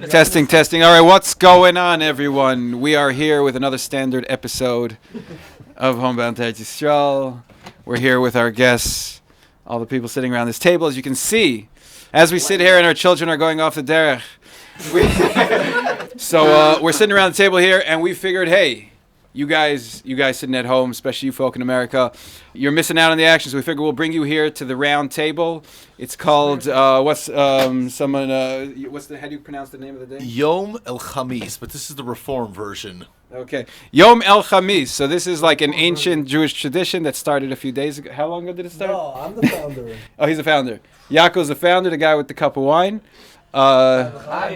Testing. All right, what's going on, everyone? We are here with another standard episode of Homebound To Eretz Yisrael. We're here with our guests, all the people sitting around this table. As you can see, as we sit here and our children are going off the derech. So we're sitting around the table here, and we figured, hey, you guys sitting at home, especially you folk in America, you're missing out on the action. So we figured we'll bring you here to the round table. It's called how do you pronounce the name of the day? Yom El Chamis, but this is the Reform version. Okay, Yom El Chamis. So this is like an ancient Jewish tradition that started a few days ago. How long ago did it start? No, I'm the founder. Oh, he's the founder. Yaakov's the founder, the guy with the cup of wine. That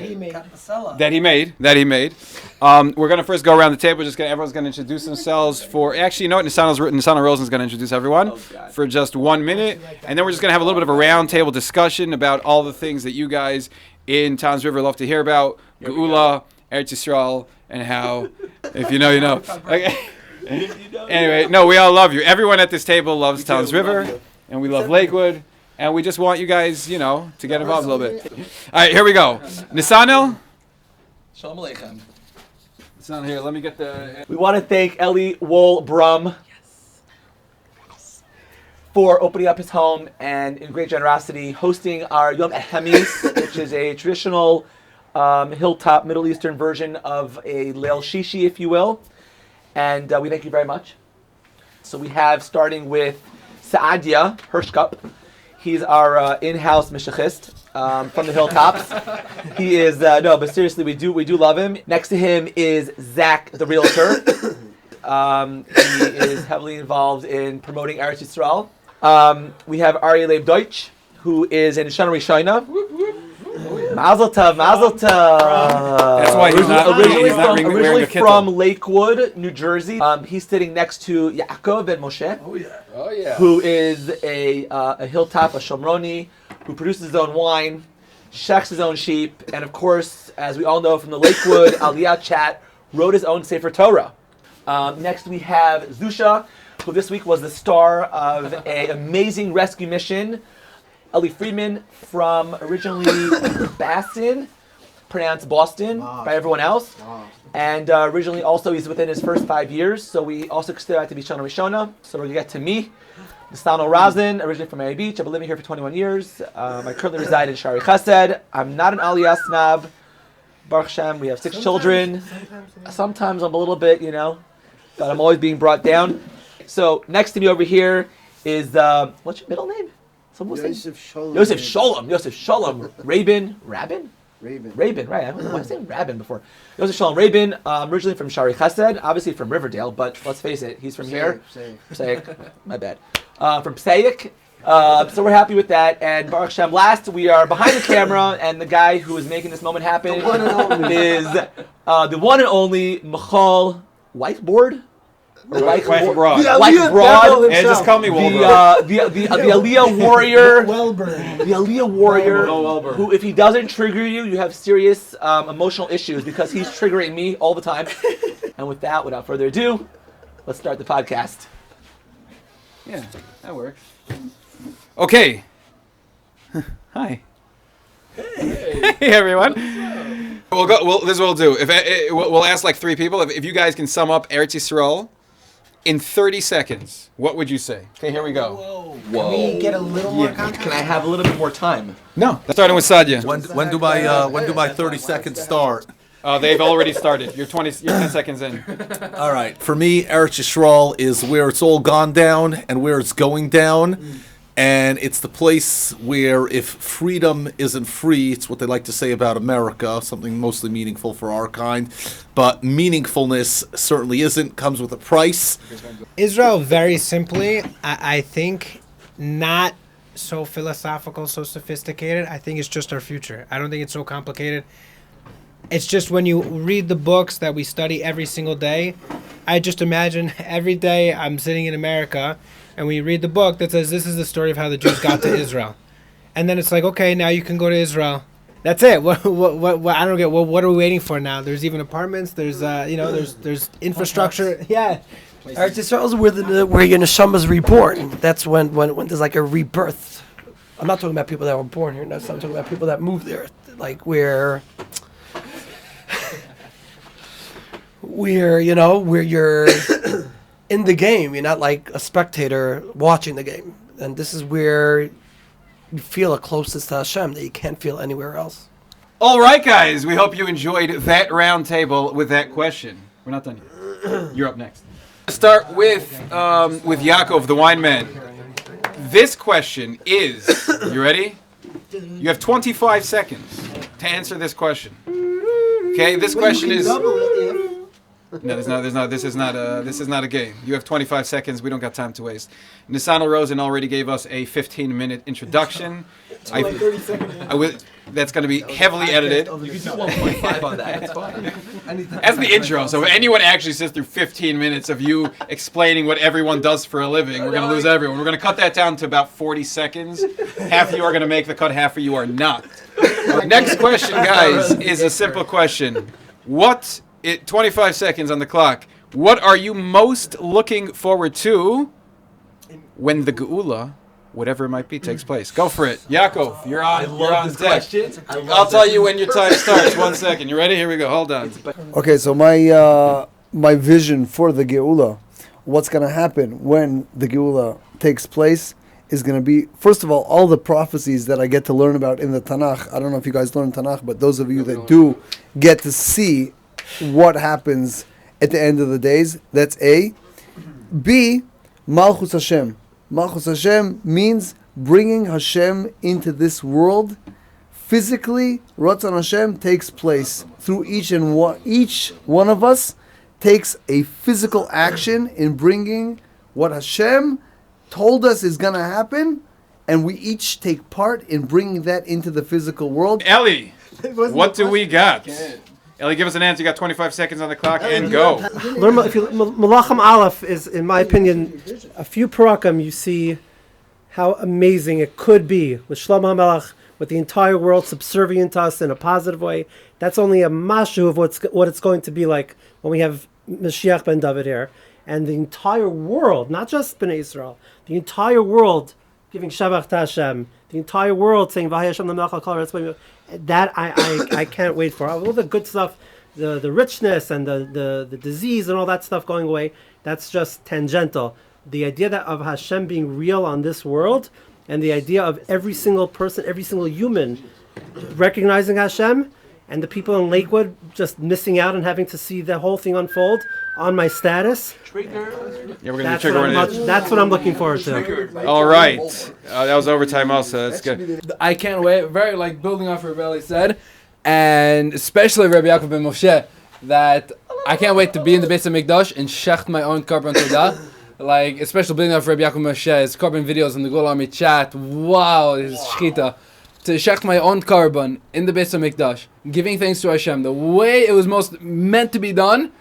he made. That he made. We're gonna first go around the table. Everyone's gonna introduce themselves for. Actually, you know what? Nisana Rosen's gonna introduce everyone for just 1 minute, and then we're just gonna have a little bit of a round table discussion about all the things that you guys in Tom's River love to hear about, Geula, Eretz Yisrael, and how, if you know, you know. Okay. Anyway, no, we all love you. Everyone at this table loves Tom's River, and we love Lakewood. And we just want you guys, you know, to get involved a little bit. All right, here we go. Nisanel? Shalom Aleichem. Nisanel, here, let me get the... We want to thank Eli Wohl-Brum for opening up his home and in great generosity hosting our Yom Echamis, which is a traditional hilltop Middle Eastern version of a Leil Shishi, if you will. And we thank you very much. So we have, starting with Saadia Hirschkup. He's our in-house mishachist from the hilltops. He is but seriously, we do love him. Next to him is Zach, the realtor. He is heavily involved in promoting Eretz Yisrael. We have Aryeh Leib Deutsch, who is in Shana Rishona. Mazel tov. That's why he's not originally from Lakewood, New Jersey. He's sitting next to Yaakov and Moshe. Oh yeah. Who is a hilltop, a Shomroni, who produces his own wine, shechs his own sheep, and of course, as we all know from the Lakewood Aliyah chat, wrote his own Sefer Torah. Next we have Zusha, who this week was the star of an amazing rescue mission. Ellie Friedman from originally Boston, pronounced Boston by everyone else. And originally also he's within his first 5 years, so we also consider that to be Shana Rishona. So we're going to get to me, Nisanel Rosen, originally from Miami Beach. I've been living here for 21 years. I currently reside in Shari Chesed. I'm not an Aliyah snob. Baruch Hashem, we have 6 children. Sometimes I'm a little bit, but I'm always being brought down. So next to me over here is, what's your middle name? Yosef Sholem. Yosef Sholem. Rabin, right. I don't know why I was saying Rabin before. Yosef Sholem Rabin, originally from Shari Chesed, obviously from Riverdale, but let's face it, he's from here. Psayik, my bad. From Psayik. So we're happy with that. And Baruch Hashem, last, we are behind the camera, and the guy who is making this moment happen is the one and only Michal Whiteboard. Broad. And just call me Wilbur. The Aliyah warrior. Welburn. The Aliyah warrior. Who, if he doesn't trigger you, you have serious emotional issues because he's triggering me all the time. And with that, without further ado, let's start the podcast. Yeah, that works. Okay. Hi. Hey everyone. This is what we'll do. We'll ask like 3 people. If you guys can sum up Eretz Yisrael in 30 seconds, what would you say? Okay, here we go. Whoa. Can we get a little more context? Can I have a little bit more time? No. Starting with Sadia. When do my 30 seconds start? They've already started. You're 10 seconds in. All right. For me, Eretz Yisrael is where it's all gone down and where it's going down. And it's the place where if freedom isn't free, it's what they like to say about America, something mostly meaningful for our kind. But meaningfulness certainly isn't, comes with a price. Israel, very simply, I think not so philosophical, so sophisticated. I think it's just our future. I don't think it's so complicated. It's just when you read the books that we study every single day, I just imagine every day I'm sitting in America and we read the book that says this is the story of how the Jews got to Israel. And then it's like, okay, now you can go to Israel. That's it. What I don't get. What are we waiting for now? There's even apartments. There's there's infrastructure. Yeah. Eretz Yisrael is where your neshama is reborn. That's when there's like a rebirth. I'm not talking about people that were born here. I'm talking about people that moved there. Like where you're in the game. You're not like a spectator watching the game. And this is where you feel the closest to Hashem that you can't feel anywhere else. All right, guys. We hope you enjoyed that round table with that question. We're not done yet. You're up next. Start with Yaakov, the wine man. This question is, you ready? You have 25 seconds to answer this question. Okay, this question is. No, this is not a game. You have 25 seconds. We don't got time to waste. Nisano Rosen already gave us a 15-minute introduction. That's going to be heavily edited. You can do 1.5 on that. It's fine. That's the intro. So if anyone actually sits through 15 minutes of you explaining what everyone does for a living, we're going to lose everyone. We're going to cut that down to about 40 seconds. Half of you are going to make the cut, half of you are not. Next question, guys, is a simple question. 25 seconds on the clock. What are you most looking forward to when the Geula, whatever it might be, takes place? Go for it. Yaakov, you're on this deck. question. I'll tell you when your time starts. 1 second. You ready? Here we go. Hold on. Okay, so my vision for the Geula, what's going to happen when the Geula takes place is going to be, first of all the prophecies that I get to learn about in the Tanakh. I don't know if you guys learn Tanakh, but those of you that do get to see what happens at the end of the days. That's A. B. Malchus Hashem. Malchus Hashem means bringing Hashem into this world. Physically, Ratzon Hashem takes place through each one of us takes a physical action in bringing what Hashem told us is going to happen, and we each take part in bringing that into the physical world. Ellie, what do we got? Ellie, give us an answer. You got 25 seconds on the clock, and go. Malachim Aleph is, in my opinion, a few parakim you see how amazing it could be with Shlomo HaMelech, with the entire world subservient to us in a positive way. That's only a mashu of what it's going to be like when we have Moshiach ben David here. And the entire world, not just Bnei Israel, the entire world giving Shabbat to Hashem, the entire world saying V'haya Hashem l'melech al kol haaretz. That I can't wait for. All the good stuff, the richness and the disease and all that stuff going away, that's just tangential. The idea of Hashem being real on this world, and the idea of every single person, every single human recognizing Hashem, and the people in Lakewood just missing out and having to see the whole thing unfold on my status. Yeah, we're gonna trigger it. That's what I'm looking forward to. All right, that was overtime. Also, that's good. I can't wait. Very building off what Rabbi said, and especially Rabbi Yaakov ben Moshe. That I can't wait to be in the Beis HaMikdash and shecht my own carbon todah. Especially building off Rabbi Yaakov ben Moshe, his carbon videos in the Gol Army chat. Wow, his shchita. To shecht my own carbon in the Beis HaMikdash, giving thanks to Hashem the way it was most meant to be done.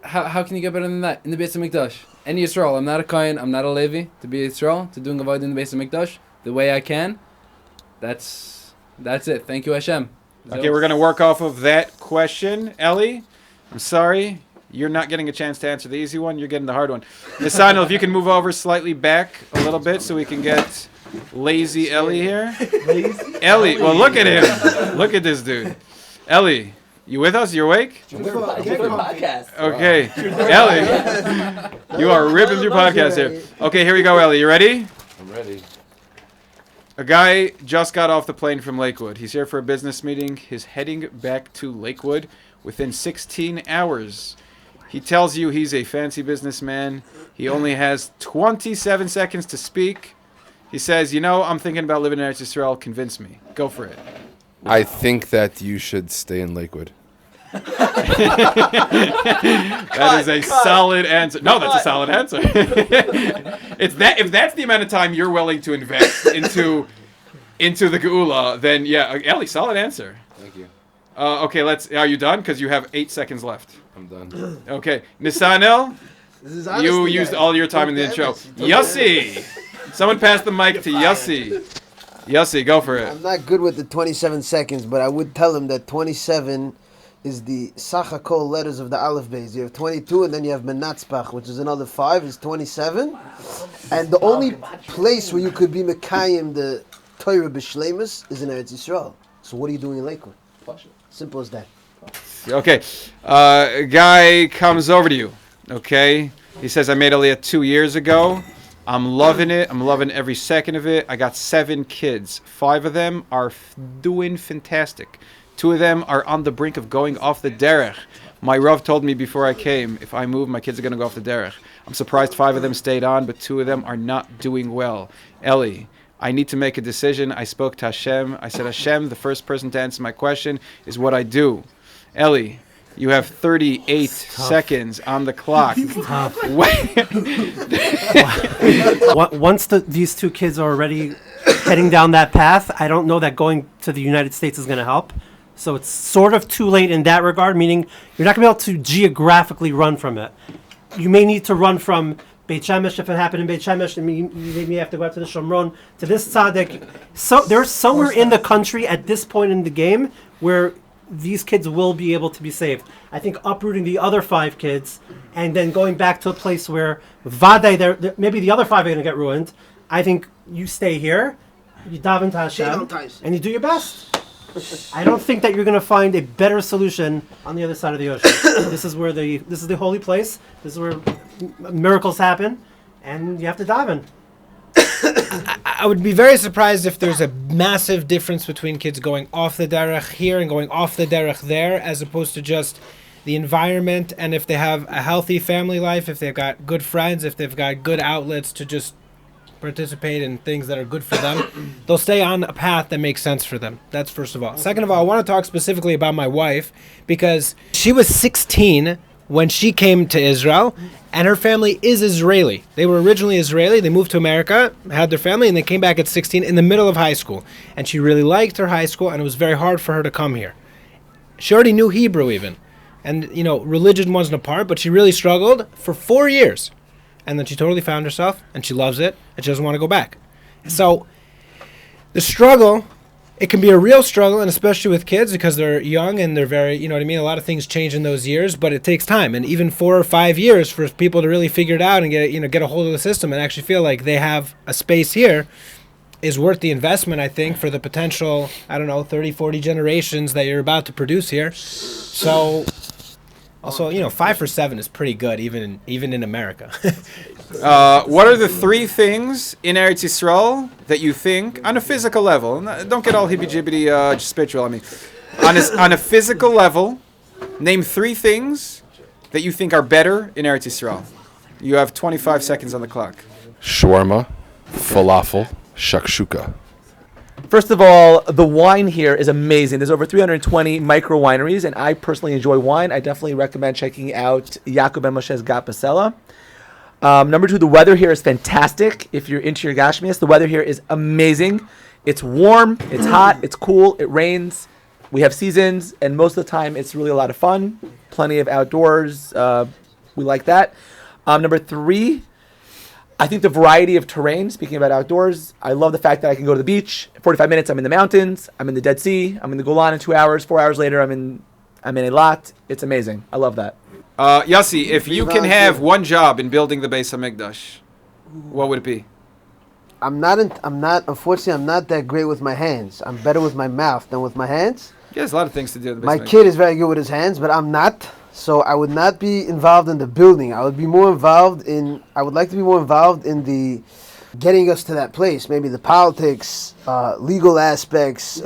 How can you get better than that in the Beis HaMikdash? Any Yisrael, I'm not a Kohen, I'm not a Levi, to be Yisrael, to doing avodah in the Beis HaMikdash the way I can. That's it. Thank you, Hashem. Okay, we're gonna work off of that question, Ellie. I'm sorry, you're not getting a chance to answer the easy one. You're getting the hard one. Nisano, if you can move over slightly back a little bit so we can get lazy Ellie here. Ellie, well, look at him. Look at this dude. Ellie, you with us? You awake? Podcast. Okay. Ellie, you are ripping through podcasts here. Okay, here we go, Ellie. You ready? I'm ready. A guy just got off the plane from Lakewood. He's here for a business meeting. He's heading back to Lakewood within 16 hours. He tells you he's a fancy businessman. He only has 27 seconds to speak. He says, I'm thinking about living in Eretz Yisrael. Convince me. Go for it. I think that you should stay in Lakewood. That is a solid answer. No, that's a solid answer. If that's the amount of time you're willing to invest into the Geula, then yeah, Ellie, solid answer. Thank you. Okay, are you done? Because you have 8 seconds left. I'm done. Okay, Nisanel, you used all your time in the intro. Yossi, someone pass the mic to Yossi. Yossi, go for it. I'm not good with the 27 seconds, but I would tell him that 27 is the Sachakol letters of the Aleph Beis. You have 22, and then you have Menatzbach, which is another 5, is 27. And the only place where you could be Mekayim the Torah B'Shleimus is in Eretz Yisrael. So what are you doing in Lakewood? Simple as that. Okay. A guy comes over to you. Okay. He says, I made Aliyah 2 years ago. I'm loving it. I'm loving every second of it. I got 7 kids. 5 of them are doing fantastic. 2 of them are on the brink of going off the derech. My Rav told me before I came, if I move, my kids are going to go off the derech. I'm surprised 5 of them stayed on, but 2 of them are not doing well. Eli, I need to make a decision. I spoke to Hashem. I said, Hashem, the first person to answer my question is what I do. Eli, you have 38 seconds on the clock. Once these 2 kids are already heading down that path, I don't know that going to the United States is going to help. So it's sort of too late in that regard, meaning you're not going to be able to geographically run from it. You may need to run from Beit Shemesh if it happened in Beit Shemesh, and you may have to go out to the Shomron, to this tzaddik. So there's somewhere in the country at this point in the game where these kids will be able to be saved. I think uprooting the other 5 kids and then going back to a place where Vadai, maybe the other 5 are going to get ruined. I think you stay here, you daven to Hashem, and you do your best. I don't think that you're going to find a better solution on the other side of the ocean. This is the holy place. This is where miracles happen, and you have to daven. I would be very surprised if there's a massive difference between kids going off the derech here and going off the derech there, as opposed to just the environment, and if they have a healthy family life, if they've got good friends, if they've got good outlets to just participate in things that are good for them, they'll stay on a path that makes sense for them. That's first of all. Second of all, I want to talk specifically about my wife, because she was 16 when she came to Israel, and her family is Israeli. They were originally Israeli. They moved to America, had their family, and they came back at 16 in the middle of high school. And she really liked her high school, and it was very hard for her to come here. She already knew Hebrew even. And, religion wasn't a part, but she really struggled for 4 years. And then she totally found herself, and she loves it, and she doesn't want to go back. So the struggle, it can be a real struggle, and especially with kids, because they're young and they're very, a lot of things change in those years, but it takes time. And even 4 or 5 years for people to really figure it out and get a hold of the system and actually feel like they have a space here is worth the investment, I think, for the potential, 30, 40 generations that you're about to produce here. So also, 5 for 7 is pretty good, even in America. What are the 3 things in Eretz Yisrael that you think, on a physical level, don't get all hippie-jibbity spiritual, on a physical level, name 3 things that you think are better in Eretz Yisrael. You have 25 seconds on the clock. Shawarma, falafel, shakshuka. First of all, the wine here is amazing. There's over 320 micro wineries, and I personally enjoy wine. I definitely recommend checking out Yaakov Ben Moshe's Gat Basela. Number 2, the weather here is fantastic. If you're into your Gashmias, the weather here is amazing. It's warm, it's hot, it's cool, it rains. We have seasons, and most of the time it's really a lot of fun. Plenty of outdoors. We like that. Number 3, I think the variety of terrain, speaking about outdoors, I love the fact that I can go to the beach. 45 minutes, I'm in the mountains. I'm in the Dead Sea. I'm in the Golan in 2 hours. 4 hours later, I'm in Eilat. It's amazing. I love that. Yossi, if you can have one job in building the Beis HaMikdash, what would it be? Unfortunately, I'm not that great with my hands. I'm better with my mouth than with my hands. Yeah, there's a lot of things to do. My kid is very good with his hands, but I'm not. So I would not be involved in the building. I would like to be more involved in the getting us to that place. Maybe the politics, legal aspects,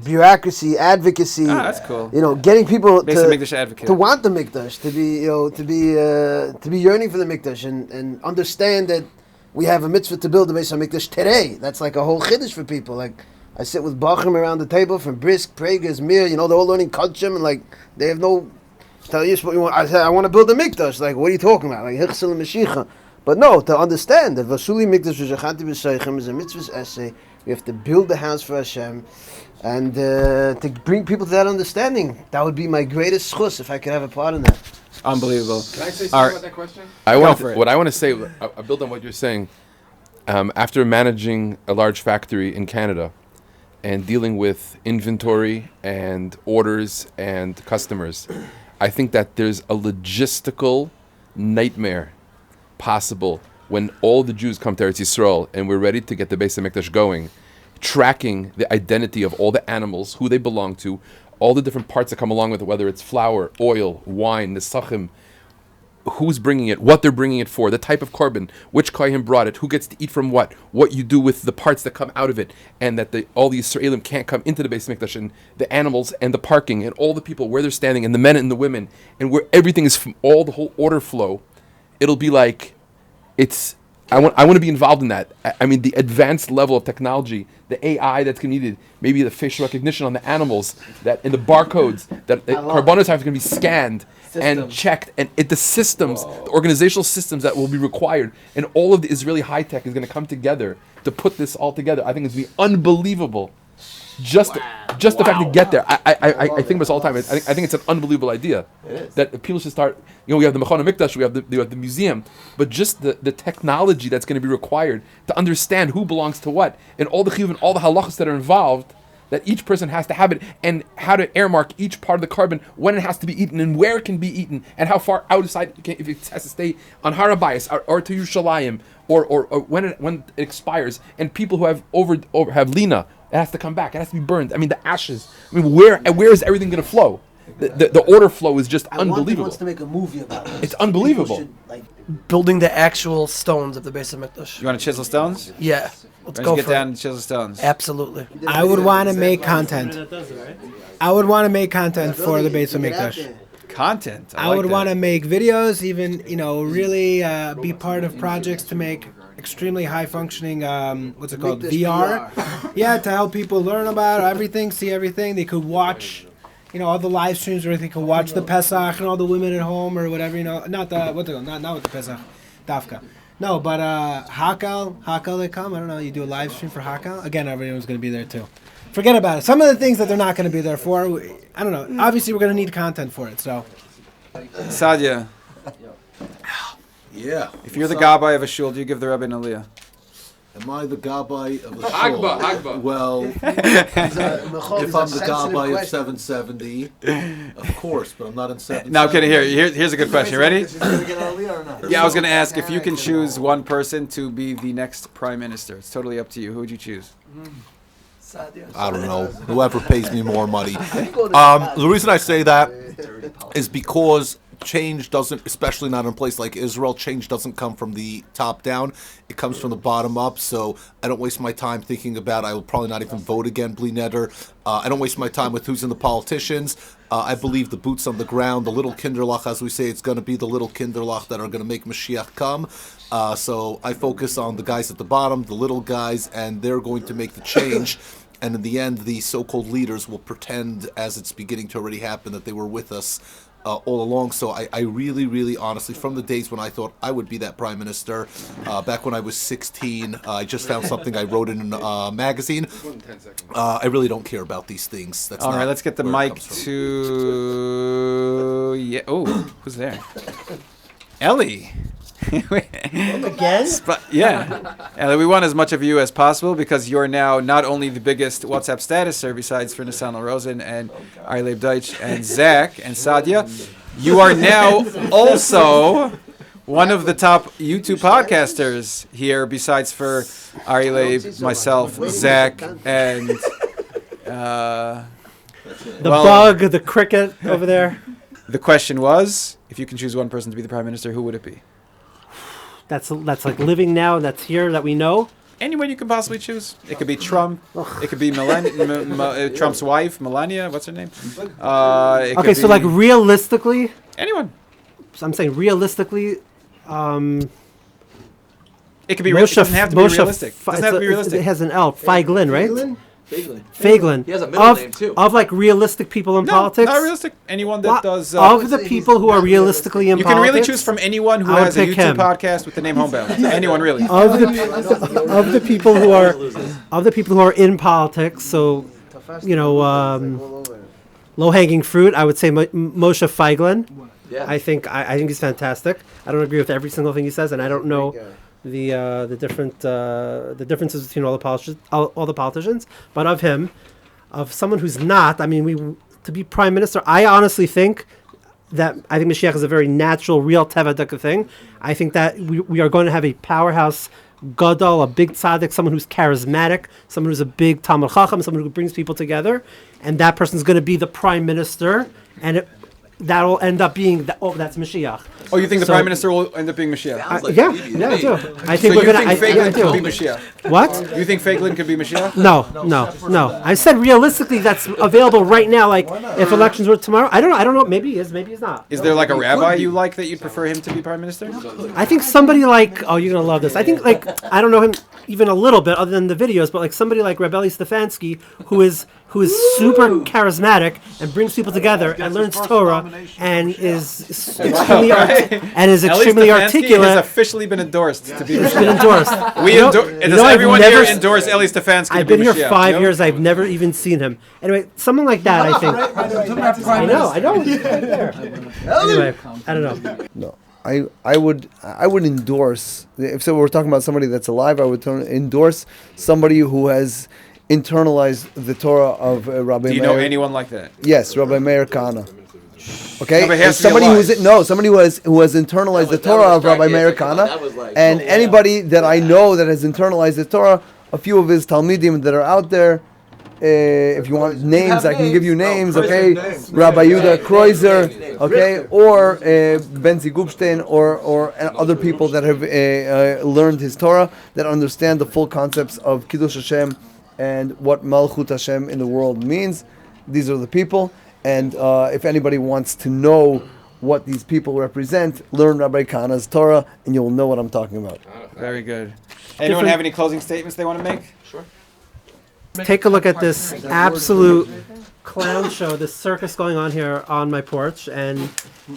bureaucracy, advocacy. That's cool. Getting people to want the mikdash, to be yearning for the mikdash, and understand that we have a mitzvah to build the Beis HaMikdash today. That's like a whole kiddush for people. Like I sit with Bachim around the table from Brisk, Prager, Mir. They're all learning Kodshim, and like they have no. Tell you what you want. I said I want to build a mikdash. Like, what are you talking about? Like Hichsel and Mashiach. But no, to understand that Vasuli Mikdash V'Zachanti B'Seichem is a mitzvah's essay. We have to build the house for Hashem, and to bring people to that understanding. That would be my greatest schus if I could have a part in that. Unbelievable. Can I say something about that question? I want to say, I build on what you're saying. After managing a large factory in Canada, and dealing with inventory and orders and customers, I think that there's a logistical nightmare possible when all the Jews come to Eretz Yisrael and we're ready to get the Beis HaMikdash going, tracking the identity of all the animals, who they belong to, all the different parts that come along with it, whether it's flour, oil, wine, nesachim, who's bringing it, what they're bringing it for, the type of carbon, which kohen brought it, who gets to eat from what you do with the parts that come out of it, and that all the Yisraelim can't come into the Beis HaMikdash, and the animals and the parking and all the people where they're standing and the men and the women and where everything is from all the whole order flow. It'll be like I want to be involved in that. I mean, the advanced level of technology, the AI that's going to be needed, maybe the facial recognition on the animals, that in the barcodes, that carbonos are going to be scanned and checked, and the systems, the organizational systems that will be required, and all of the Israeli high tech is going to come together to put this all together. I think it's going to be unbelievable. Just the fact to get there, I think about this all the time. I think it's an unbelievable idea that people should start. We have the Mechon HaMikdash, we have the museum, but just the technology that's going to be required to understand who belongs to what, and all the chiyuv and all the halachas that are involved, that each person has to have it, and how to earmark each part of the carbon, when it has to be eaten and where it can be eaten, and how far outside if it has to stay on Har HaBayis or to Yerushalayim, or when it expires, and people who have have lina. It has to come back. It has to be burned. I mean, the ashes. I mean, where is everything going to flow? The order flow is just unbelievable. Wants to make a movie about it. It's unbelievable. Building the actual stones of the Beis HaMikdash. You want to chisel stones? Yeah. Let's Why don't go you get for down it. and chisel stones. Absolutely. I would want to make content. I would want to make content for the Beis HaMikdash. Content. I would want to make videos, even really be part of projects to make extremely high functioning what's it called, VR. Yeah, to help people learn about everything, see everything. They could watch all the live streams, or they could watch the Pesach and all the women at home or whatever. Not with the Pesach, Dafka. No, but Hakal they come. I don't know. You do a live stream for Hakal. Again, everyone's going to be there too. Forget about it. Some of the things that they're not going to be there for, I don't know. Obviously, we're going to need content for it. So, Sadia. Yeah. If you're the gabbai of a shul, do you give the Rebbe an Aliyah? Am I the gabbai of a shul? Hagba. Well, if I'm the gabbai of 770, of course, but I'm not in 770. No, I'm kidding. Here's a good question. Ready? Yeah, I was going to ask if you can choose one person to be the next prime minister. It's totally up to you. Who would you choose? I don't know. Whoever pays me more money. The reason I say that is because change doesn't, especially not in a place like Israel, change doesn't come from the top down. It comes from the bottom up. So I don't waste my time thinking about, I will probably not even vote again, Bli Neder. I don't waste my time with who's in the politicians. I believe the boots on the ground, the little kinderlach, as we say, it's going to be the little kinderlach that are going to make Moshiach come. So I focus on the guys at the bottom, the little guys, and they're going to make the change. And in the end, the so-called leaders will pretend, as it's beginning to already happen, that they were with us all along. So I really, really, honestly, from the days when I thought I would be that prime minister, back when I was 16, I just found something I wrote in a magazine. I really don't care about these things. That's All not right, let's get the where it mic comes from. to... Yeah. Oh, who's there? Ellie. Again? Yeah. Ellie, we want as much of you as possible because you're now not only the biggest WhatsApp statuser besides for Nisan Rosen and Arleib Deutsch and Zach and Sadia. You are now also one of the top YouTube podcasters here besides for Arleib, myself, Zach, and... The bug, the cricket over there. The question was, if you can choose one person to be the prime minister, who would it be? That's like living now. That's here that we know. Anyone you can possibly choose. It could be Trump. It could be Trump's wife, Melania. What's her name? Okay, so like realistically, anyone. So I'm saying realistically, It could be realistic. It doesn't have to be realistic. It doesn't have to be realistic. It has an L. Feiglin, right? Feiglin. He has a middle name too. Of like realistic people in politics. Not realistic. Anyone that does. Of the people who are realistically in you politics. can really choose from anyone who I would has a pick YouTube him. podcast with the name Homebound. Anyone really. Of the people who are in politics, so low hanging fruit. I would say Moshe Feiglin. Yeah. I think he's fantastic. I don't agree with every single thing he says, and I don't know the differences between all the politicians, but of him, of someone who's not. I mean, to be prime minister, I honestly think Mashiach is a very natural, real teva deka thing. I think that we are going to have a powerhouse gadol, a big tzaddik, someone who's charismatic, someone who's a big Talmud Chacham, someone who brings people together, and that person's going to be the prime minister, and that'll end up being that's Mashiach. Oh, you think the prime minister will end up being Moshiach? I do. I think So we're you gonna. think Feiglin could be Moshiach? What? You think Feiglin could be Moshiach? No. I said realistically, that's available right now. Like if elections were tomorrow, I don't know. Maybe he is. Maybe he's not. Is there like a rabbi you like that you'd prefer him to be prime minister? I think somebody like, oh, you're gonna love this. I think like, I don't know him even a little bit other than the videos, but like somebody like Rabbi Stefanski, who is super charismatic and brings people together and learns Torah and is extremely extremely articulate. Has officially been endorsed to be It's been endorsed. Does everyone here endorse Eli Stefanski? I've been here 5 years. I've never even seen him. Anyway, someone like that, I think. I know. He's right there. Anyway, I don't know. No, I would endorse, if so we're talking about somebody that's alive, I would endorse somebody who has internalized the Torah of Rabbi Meir. Do you know anyone like that? Yes, Rabbi Meir Kahana. Okay, No, but he and has to be somebody alive. somebody who has internalized the Torah of Rabbi Meir Kahana, and anybody that I know that has internalized the Torah, a few of his Talmidim that are out there. If you want names, I can give you names. Okay, Rabbi Yehuda Kreuzer, okay, or Benzi Gubstein, or other people that have learned his Torah, that understand the full concepts of kiddush Hashem and what Malchut Hashem in the world means. These are the people, and if anybody wants to know what these people represent, learn Rabbi Kahana's Torah, and you'll know what I'm talking about. Very good. Anyone have any closing statements they want to make? Sure. Take a look at this absolute clown show, this circus going on here on my porch, and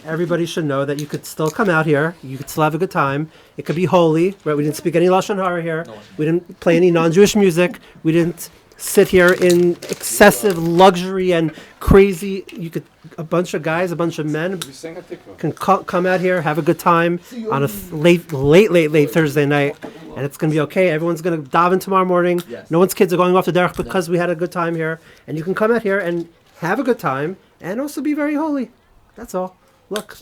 everybody should know that you could still come out here. You could still have a good time. It could be holy, right? We didn't speak any Lashon Hara here. We didn't play any non-Jewish music. We didn't sit here in excessive luxury and crazy. You could, a bunch of guys, a bunch of men can come out here, have a good time on a late Thursday night, and it's going to be okay. Everyone's going to daven tomorrow morning. No one's kids are going off the derech because we had a good time here, and you can come out here and have a good time and also be very holy. That's all. Look.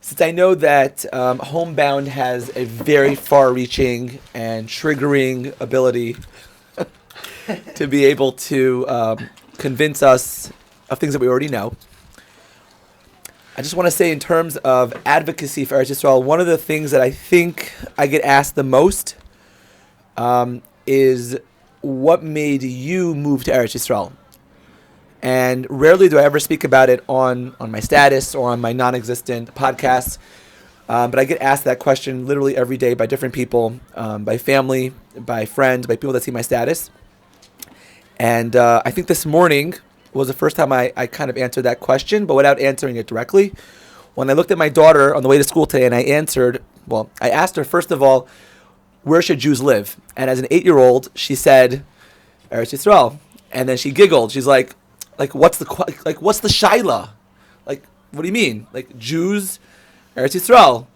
Since I know that Homebound has a very far-reaching and triggering ability to be able to convince us of things that we already know, I just want to say, in terms of advocacy for Eretz Yisrael, one of the things that I think I get asked the most is what made you move to Eretz Yisrael? And rarely do I ever speak about it on my status or on my non-existent podcasts. But I get asked that question literally every day by different people, by family, by friends, by people that see my status. And I think this morning was the first time I kind of answered that question, but without answering it directly. When I looked at my daughter on the way to school today and I asked her, first of all, where should Jews live? And as an 8-year-old, she said, Eretz Yisrael. And then she giggled. She's like, what's the shaila? Like, what do you mean? Like, Jews, Eretz Yisrael.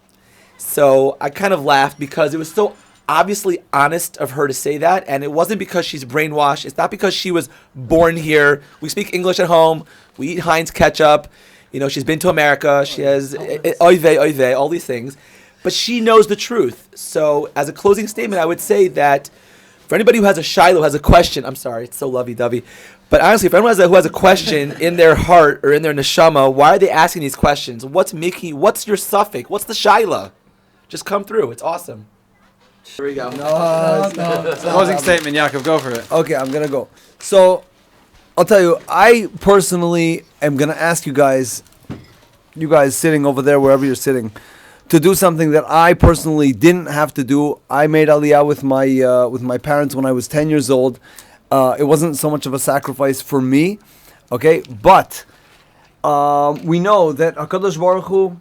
So I kind of laughed because it was so obviously honest of her to say that, and it wasn't because she's brainwashed. It's not because she was born here. We speak English at home. We eat Heinz ketchup. You know, she's been to America. She has oive, all these things. But she knows the truth. So as a closing statement, I would say that for anybody who has a shiloh, has a question, I'm sorry, it's so lovey-dovey. But honestly, if anyone who has a question in their heart or in their neshama, why are they asking these questions? What's your suffix? What's the shiloh? Just come through. It's awesome. Here we go. Closing statement, Yaakov, go for it. Okay, I'm gonna go. So, I'll tell you, I personally am gonna ask you guys sitting over there, wherever you're sitting, to do something that I personally didn't have to do. I made Aliyah with my parents when I was 10 years old. It wasn't so much of a sacrifice for me, okay? But we know that HaKadosh Baruch Hu,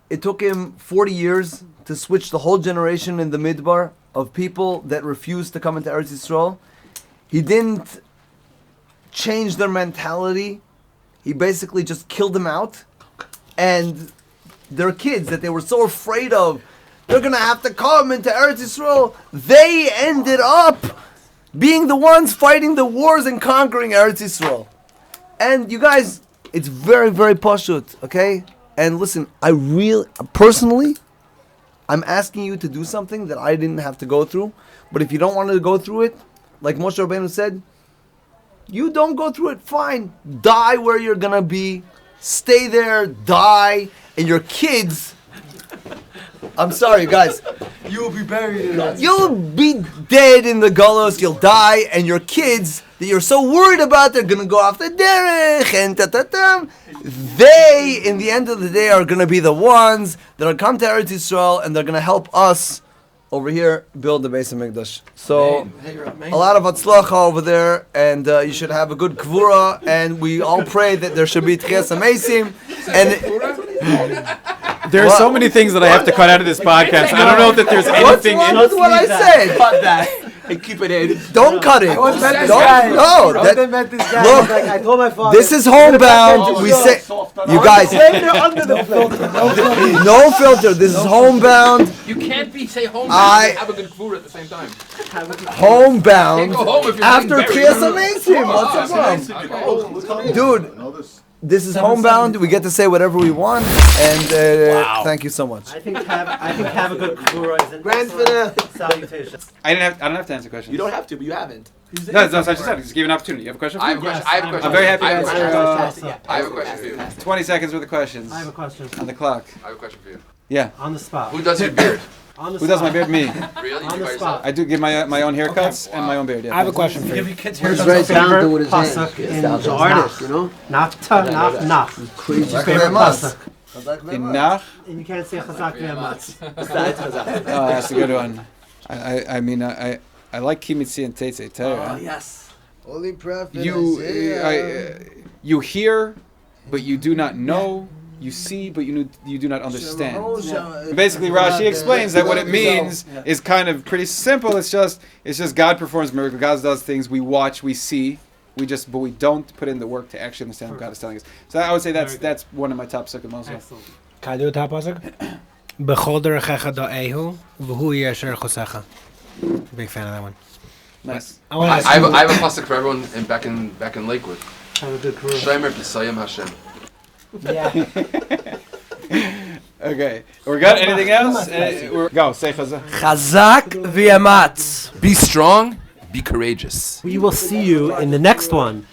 it took him 40 years to switch the whole generation in the Midbar of people that refused to come into Eretz Yisrael. He didn't change their mentality. He basically just killed them out. And their kids that they were so afraid of they're going to have to come into Eretz Yisrael. They ended up being the ones fighting the wars and conquering Eretz Yisrael. And you guys, it's very, very pashut, okay? And listen, personally, I'm asking you to do something that I didn't have to go through. But if you don't want to go through it, like Moshe Rabbeinu said, you don't go through it, fine. Die where you're going to be. Stay there, die, and your kids... I'm sorry, guys. You will be buried in that. You'll be dead in the galus, you'll die, and your kids that you're so worried about, they're going to go off the derech, and ta-ta-tam. They, in the end of the day, are going to be the ones that are come to Eretz Yisrael, and they're going to help us over here build the Beis HaMikdash. So, a lot of hatzlacha over there, and you should have a good kvura, and we all pray that there should be tchias hamesim, and... There are so many things that I have to cut out of this podcast. I don't know that there's anything in That's what I said. Cut that and keep it in. Don't cut it. Look, I told my father. this is homebound. We say, you guys, under the filter. no filter. This is homebound. You can't say home I- and have a good food at the same time. Homebound. Can't go home if you're After getting buried. Tchias Hamesim. What's the problem? Dude, this is homebound. We get to say whatever we want, and thank you so much. I think have a good kvura is an Grand excellent salutation. I don't have to answer questions. You don't have to, but you haven't. No, I just said. Just give you an opportunity. You have a question? I have a question. I have a question. I'm very happy to I have a answer. question. I have a question for you. 20 seconds worth of questions I have a question. on the clock. I have a question for you. Yeah. On the spot. Who does your beard? On the Who spot. does my beard? Me. Really? You On do the by spot. yourself? I do give my own haircuts and my own beard. Yeah. I have a question for you. He's very talented with his hands. Pasuk in The Tanakh. artist, you know? Not. Crazy. Your favorite pasuk. In Nach? And you can't say chazak v'yamatz. Oh, that's a good one. I mean, I like Kimitzi and Tetzei Torah. Yes. Holy prophet. You hear, but you do not know. You see, but you do not understand. Basically, Rashi explains that what it means is kind of pretty simple. It's just God performs miracles. God does things. We watch, we see, but we don't put in the work to actually understand what God is telling us. So I would say that's one of my top psukim also. Can I do a top pasuk? B'chol derechecha da'ehu, v'hu yasher chosecha. Big fan of that one. Nice. I want to I have a pasuk for everyone back in Lakewood. Have a good career. Shomer b'sayim Hashem. Yeah. Okay, we're good. Anything else? Go, say chazak. Chazak v'yamatz. Be strong. Be courageous. We will see you in the next one.